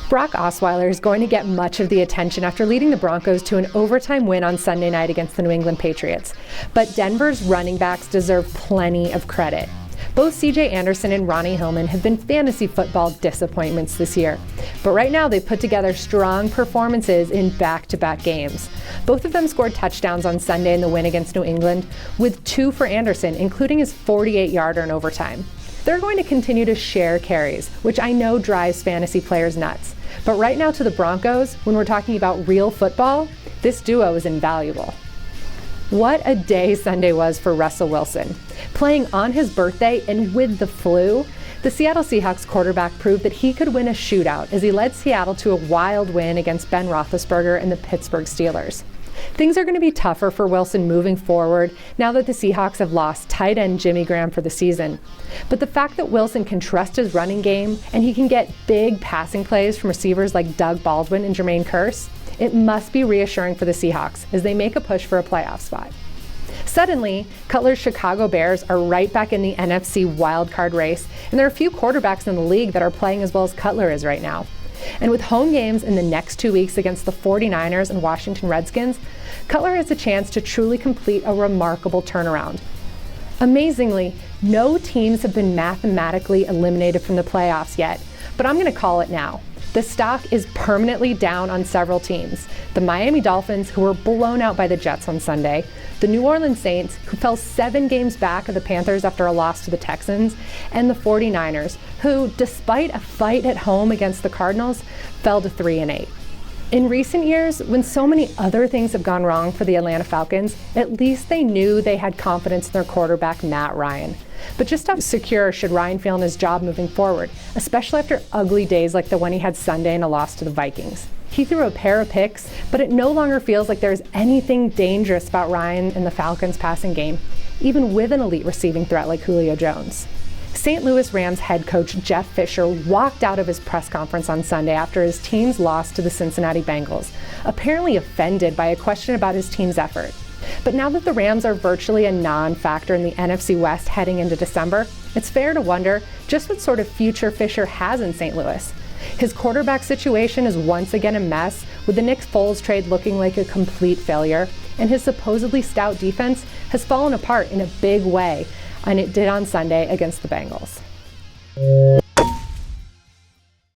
Brock Osweiler is going to get much of the attention after leading the Broncos to an overtime win on Sunday night against the New England Patriots. But Denver's running backs deserve plenty of credit. Both C.J. Anderson and Ronnie Hillman have been fantasy football disappointments this year. But right now they've put together strong performances in back-to-back games. Both of them scored touchdowns on Sunday in the win against New England, with 2 for Anderson, including his 48-yarder in overtime. They're going to continue to share carries, which I know drives fantasy players nuts. But right now to the Broncos, when we're talking about real football, this duo is invaluable. What a day Sunday was for Russell Wilson. Playing on his birthday and with the flu, the Seattle Seahawks quarterback proved that he could win a shootout as he led Seattle to a wild win against Ben Roethlisberger and the Pittsburgh Steelers. Things are going to be tougher for Wilson moving forward now that the Seahawks have lost tight end Jimmy Graham for the season. But the fact that Wilson can trust his running game and he can get big passing plays from receivers like Doug Baldwin and Jermaine Kearse, it must be reassuring for the Seahawks as they make a push for a playoff spot. Suddenly, Cutler's Chicago Bears are right back in the NFC wildcard race, and there are a few quarterbacks in the league that are playing as well as Cutler is right now. And with home games in the next 2 weeks against the 49ers and Washington Redskins, Cutler has a chance to truly complete a remarkable turnaround. Amazingly, no teams have been mathematically eliminated from the playoffs yet, but I'm going to call it now. The stock is permanently down on several teams. The Miami Dolphins, who were blown out by the Jets on Sunday, the New Orleans Saints, who fell 7 games back of the Panthers after a loss to the Texans, and the 49ers, who, despite a fight at home against the Cardinals, fell to 3-8. In recent years, when so many other things have gone wrong for the Atlanta Falcons, at least they knew they had confidence in their quarterback, Matt Ryan. But just how secure should Ryan feel in his job moving forward, especially after ugly days like the one he had Sunday in a loss to the Vikings? He threw a pair of picks, but it no longer feels like there's anything dangerous about Ryan and the Falcons' passing game, even with an elite receiving threat like Julio Jones. St. Louis Rams head coach Jeff Fisher walked out of his press conference on Sunday after his team's loss to the Cincinnati Bengals, apparently offended by a question about his team's effort. But now that the Rams are virtually a non-factor in the NFC West heading into December, it's fair to wonder just what sort of future Fisher has in St. Louis. His quarterback situation is once again a mess, with the Nick Foles trade looking like a complete failure, and his supposedly stout defense has fallen apart in a big way, and it did on Sunday against the Bengals.